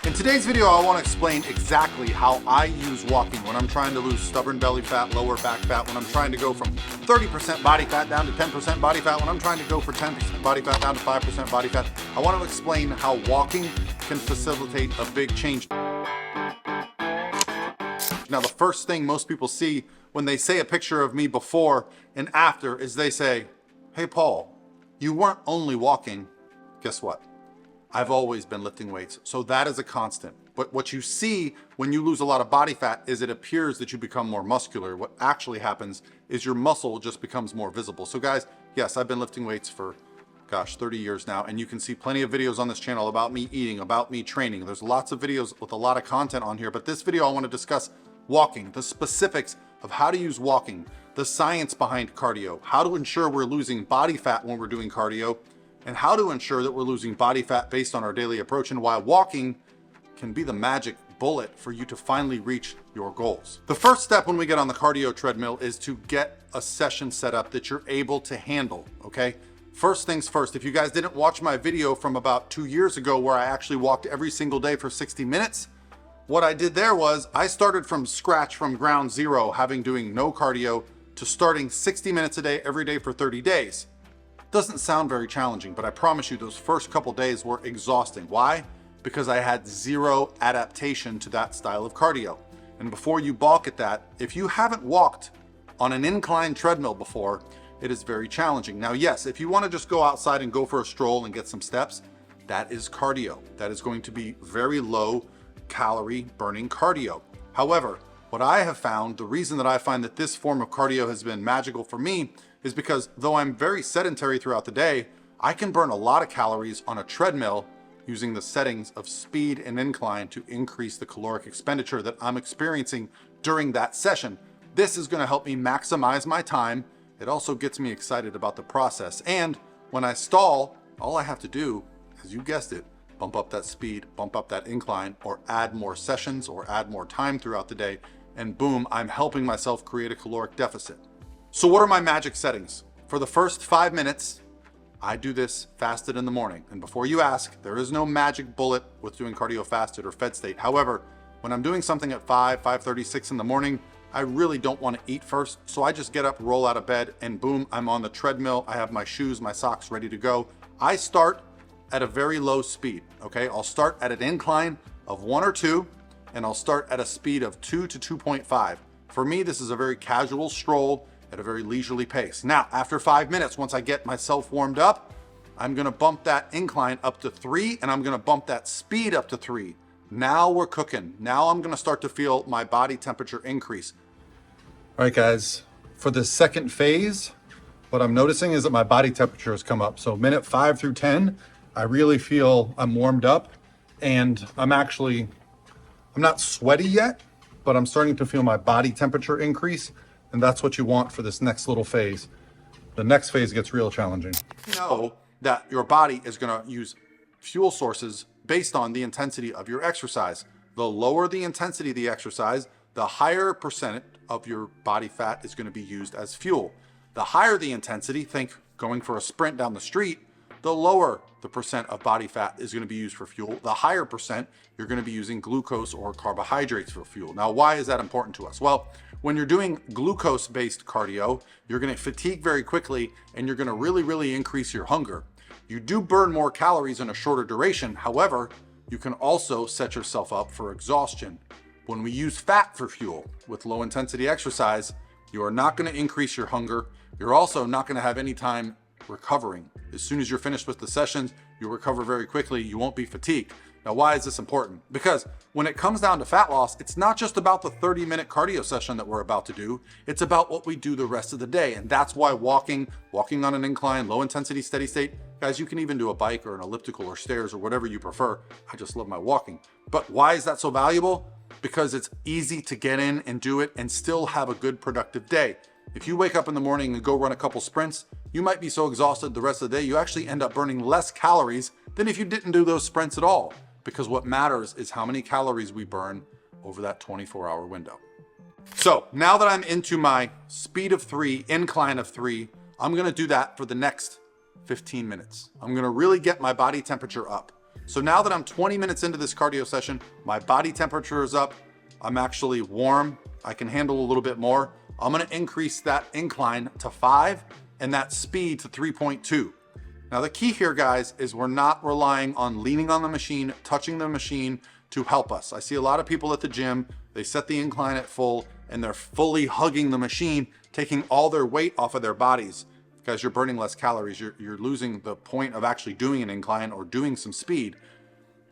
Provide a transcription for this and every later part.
In today's video, I want to explain exactly how I use walking when I'm trying to lose stubborn belly fat, lower back fat, when I'm trying to go from 30% body fat down to 10% body fat, when I'm trying to go for 10% body fat down to 5% body fat. I want to explain how walking can facilitate a big change. Now, the first thing most people see when they say a picture of me before and after is they say, "Hey, Paul, you weren't only walking." Guess what? I've always been lifting weights, so that is a constant. But what you see when you lose a lot of body fat is it appears that you become more muscular. What actually happens is your muscle just becomes more visible. So guys, yes, I've been lifting weights for, 30 years now, and you can see plenty of videos on this channel about me eating, about me training. There's lots of videos with a lot of content on here, but this video I want to discuss walking, the specifics of how to use walking, the science behind cardio, how to ensure we're losing body fat when we're doing cardio, and how to ensure that we're losing body fat based on our daily approach, and why walking can be the magic bullet for you to finally reach your goals. The first step when we get on the cardio treadmill is to get a session set up that you're able to handle, okay? First things first, if you guys didn't watch my video from about 2 years ago where I actually walked every single day for 60 minutes, what I did there was I started from scratch, from ground zero, having doing no cardio, to starting 60 minutes a day every day for 30 days. Doesn't sound very challenging, but I promise you those first couple days were exhausting. Why? Because I had zero adaptation to that style of cardio. And before you balk at that, if you haven't walked on an incline treadmill before, it is very challenging. Now, yes, if you want to just go outside and go for a stroll and get some steps, that is cardio. That is going to be very low calorie burning cardio. However, what I have found, the reason that I find that this form of cardio has been magical for me is because though I'm very sedentary throughout the day, I can burn a lot of calories on a treadmill using the settings of speed and incline to increase the caloric expenditure that I'm experiencing during that session. This is going to help me maximize my time. It also gets me excited about the process. And when I stall, all I have to do, as you guessed it, bump up that speed, bump up that incline, or add more sessions or add more time throughout the day, and boom, I'm helping myself create a caloric deficit. So what are my magic settings? For the first 5 minutes, I do this fasted in the morning. And before you ask, there is no magic bullet with doing cardio fasted or fed state. However, when I'm doing something at 5:36 in the morning, I really don't want to eat first. So I just get up, roll out of bed, and boom, I'm on the treadmill. I have my shoes, my socks ready to go. I start at a very low speed, okay? I'll start at an incline of 1 or 2, and I'll start at a speed of 2 to 2.5. For me, this is a very casual stroll at a very leisurely pace. Now, after 5 minutes, once I get myself warmed up, I'm gonna bump that incline up to 3, and I'm gonna bump that speed up to 3. Now we're cooking. Now I'm gonna start to feel my body temperature increase. All right, guys, for the second phase, what I'm noticing is that my body temperature has come up. So minute 5 through 10, I really feel I'm warmed up, and I'm not sweaty yet, but I'm starting to feel my body temperature increase. And that's what you want for this next little phase. The next phase gets real challenging. You know that your body is gonna use fuel sources based on the intensity of your exercise. The lower the intensity of the exercise, the higher percent of your body fat is gonna be used as fuel. The higher the intensity, think going for a sprint down the street, the lower the percent of body fat is gonna be used for fuel. The higher percent, you're gonna be using glucose or carbohydrates for fuel. Now, why is that important to us? Well, when you're doing glucose-based cardio, you're gonna fatigue very quickly, and you're gonna really increase your hunger. You do burn more calories in a shorter duration. However, you can also set yourself up for exhaustion. When we use fat for fuel with low intensity exercise, you are not gonna increase your hunger. You're also not gonna have any time recovering. As soon as you're finished with the sessions, you'll recover very quickly. You won't be fatigued. Now, why is this important? Because when it comes down to fat loss, it's not just about the 30-minute cardio session that we're about to do. It's about what we do the rest of the day. And that's why walking on an incline, low intensity, steady state, guys, you can even do a bike or an elliptical or stairs or whatever you prefer. I just love my walking. But why is that so valuable? Because it's easy to get in and do it and still have a good productive day. If you wake up in the morning and go run a couple sprints, you might be so exhausted the rest of the day, you actually end up burning less calories than if you didn't do those sprints at all. Because what matters is how many calories we burn over that 24-hour window. So now that I'm into my speed of 3, incline of 3, I'm gonna do that for the next 15 minutes. I'm gonna really get my body temperature up. So now that I'm 20 minutes into this cardio session, my body temperature is up. I'm actually warm. I can handle a little bit more. I'm gonna increase that incline to 5 and that speed to 3.2. Now the key here, guys, is we're not relying on leaning on the machine, touching the machine to help us. I see a lot of people at the gym, they set the incline at full and they're fully hugging the machine, taking all their weight off of their bodies. Because you're burning less calories, you're losing the point of actually doing an incline or doing some speed.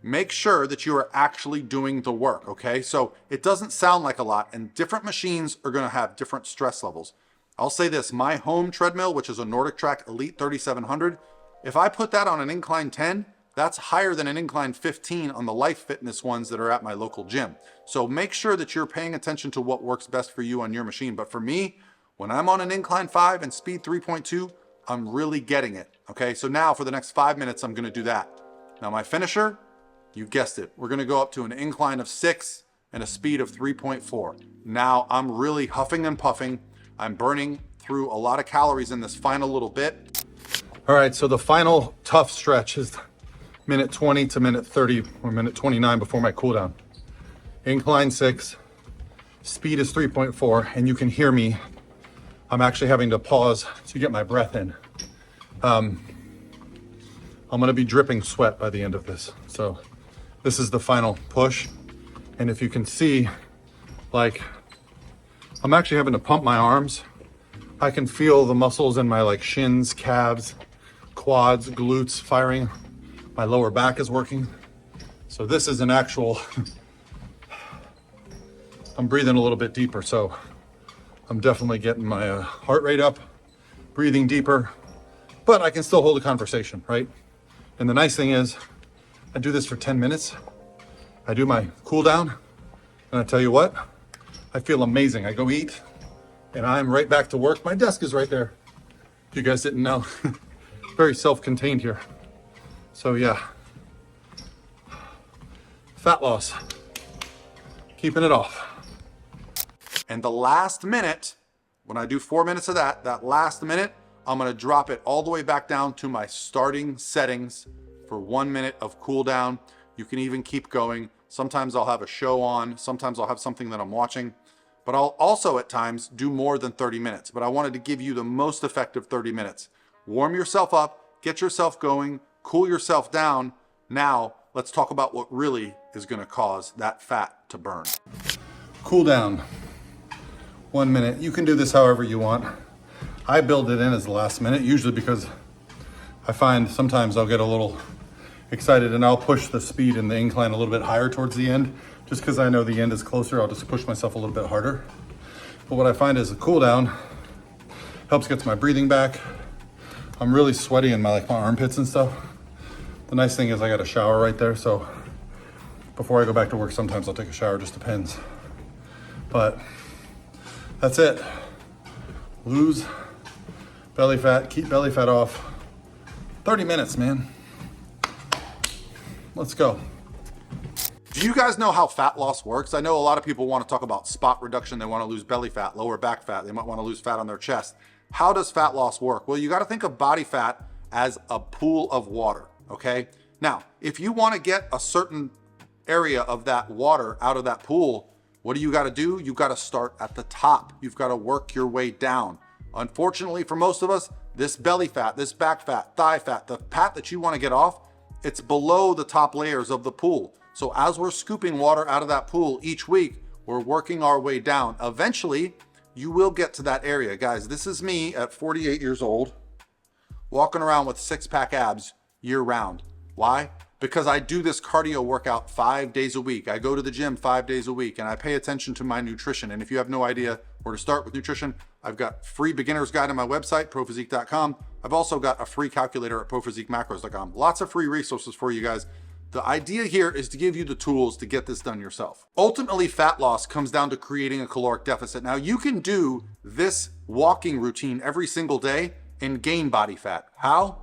Make sure that you are actually doing the work, okay? So it doesn't sound like a lot, and different machines are gonna have different stress levels. I'll say this, my home treadmill, which is a Nordic Track Elite 3700, if I put that on an incline 10, that's higher than an incline 15 on the Life Fitness ones that are at my local gym. So make sure that you're paying attention to what works best for you on your machine. But for me, when I'm on an incline 5 and speed 3.2, I'm really getting it, okay? So now for the next 5 minutes, I'm gonna do that. Now my finisher, you guessed it, we're gonna go up to an incline of 6 and a speed of 3.4. Now I'm really huffing and puffing. I'm burning through a lot of calories in this final little bit. All right, so the final tough stretch is minute 20 to minute 30 or minute 29 before my cool down. Incline 6, speed is 3.4, and you can hear me. I'm actually having to pause to get my breath in. I'm gonna be dripping sweat by the end of this. So this is the final push. And if you can see, like, I'm actually having to pump my arms. I can feel the muscles in my like shins, calves, quads, glutes firing. My lower back is working. So this is an actual, I'm breathing a little bit deeper. So I'm definitely getting my heart rate up, breathing deeper, but I can still hold a conversation, right? And the nice thing is I do this for 10 minutes. I do my cool down, and I tell you what, I feel amazing. I go eat and I'm right back to work. My desk is right there. If you guys didn't know, very self-contained here. So yeah, fat loss, keeping it off. And the last minute, when I do 4 minutes of that last minute, I'm gonna drop it all the way back down to my starting settings for 1 minute of cool down. You can even keep going. Sometimes I'll have a show on, sometimes I'll have something that I'm watching, but I'll also at times do more than 30 minutes. But I wanted to give you the most effective 30 minutes. Warm yourself up, get yourself going, cool yourself down. Now, let's talk about what really is gonna cause that fat to burn. Cool down. 1 minute. You can do this however you want. I build it in as the last minute, usually because I find sometimes I'll get a little excited and I'll push the speed and the incline a little bit higher towards the end. Just because I know the end is closer, I'll just push myself a little bit harder. But what I find is the cool down helps get my breathing back. I'm really sweaty in my armpits and stuff. The nice thing is I got a shower right there, so before I go back to work, sometimes I'll take a shower, just depends. But that's it. Lose belly fat, keep belly fat off. 30 minutes, man. Let's go. Do you guys know how fat loss works? I know a lot of people want to talk about spot reduction. They want to lose belly fat, lower back fat. They might want to lose fat on their chest. How does fat loss work? Well, you got to think of body fat as a pool of water, okay? Now, if you want to get a certain area of that water out of that pool, what do you got to do? You got to start at the top. You've got to work your way down. Unfortunately, for most of us, this belly fat, this back fat, thigh fat, the fat that you want to get off, it's below the top layers of the pool. So as we're scooping water out of that pool each week, we're working our way down. Eventually, you will get to that area. Guys, this is me at 48 years old, walking around with 6-pack abs year round. Why? Because I do this cardio workout 5 days a week. I go to the gym 5 days a week and I pay attention to my nutrition. And if you have no idea where to start with nutrition, I've got free beginner's guide on my website, prophysique.com. I've also got a free calculator at prophysiquemacros.com. Lots of free resources for you guys. The idea here is to give you the tools to get this done yourself. Ultimately, fat loss comes down to creating a caloric deficit. Now, you can do this walking routine every single day and gain body fat. How?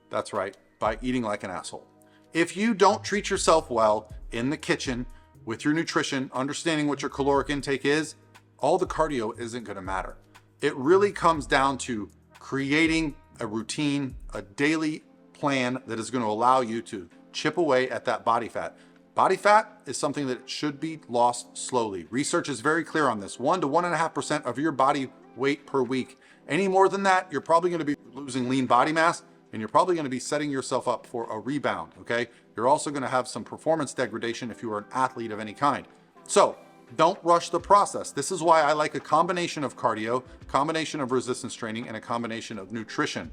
That's right, by eating like an asshole. If you don't treat yourself well in the kitchen with your nutrition, understanding what your caloric intake is, all the cardio isn't gonna matter. It really comes down to creating a routine, a daily plan that is gonna allow you to chip away at that body fat. Body fat is something that should be lost slowly. Research is very clear on this. 1 to 1.5% of your body weight per week. Any more than that, you're probably going to be losing lean body mass, and you're probably going to be setting yourself up for a rebound, okay? You're also going to have some performance degradation if you are an athlete of any kind. So don't rush the process. This is why I like a combination of cardio, combination of resistance training, and a combination of nutrition.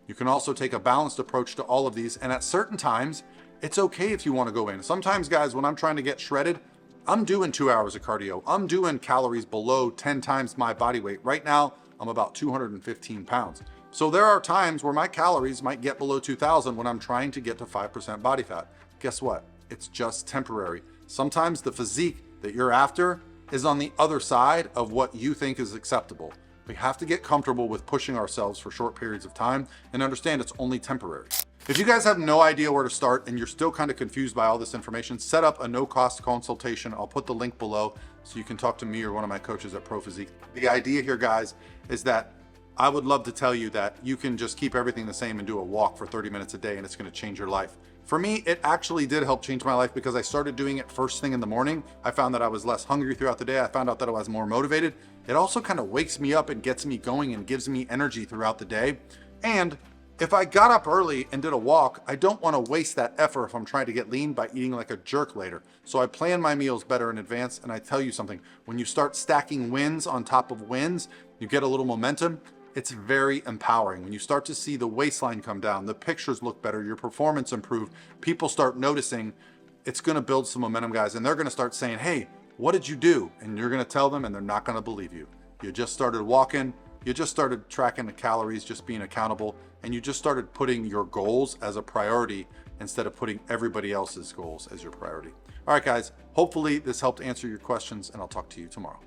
You can also take a balanced approach to all of these, and at certain times, it's okay if you want to go in. Sometimes, guys, when I'm trying to get shredded, I'm doing 2 hours of cardio. I'm doing calories below 10 times my body weight. Right now, I'm about 215 pounds. So there are times where my calories might get below 2,000 when I'm trying to get to 5% body fat. Guess what? It's just temporary. Sometimes the physique that you're after is on the other side of what you think is acceptable. We have to get comfortable with pushing ourselves for short periods of time and understand it's only temporary. If you guys have no idea where to start and you're still kind of confused by all this information, set up a no-cost consultation. I'll put the link below so you can talk to me or one of my coaches at Pro Physique. The idea here, guys, is that I would love to tell you that you can just keep everything the same and do a walk for 30 minutes a day and it's going to change your life. For me, it actually did help change my life because I started doing it first thing in the morning. I found that I was less hungry throughout the day. I found out that I was more motivated. It also kind of wakes me up and gets me going and gives me energy throughout the day. And if I got up early and did a walk, I don't want to waste that effort if I'm trying to get lean by eating like a jerk later. So I plan my meals better in advance. And I tell you something, when you start stacking wins on top of wins, you get a little momentum. It's very empowering. When you start to see the waistline come down, the pictures look better, your performance improve, people start noticing, it's going to build some momentum, guys. And they're going to start saying, hey, what did you do? And you're going to tell them and they're not going to believe you. You just started walking. You just started tracking the calories, just being accountable, and you just started putting your goals as a priority instead of putting everybody else's goals as your priority. All right, guys, hopefully this helped answer your questions, and I'll talk to you tomorrow.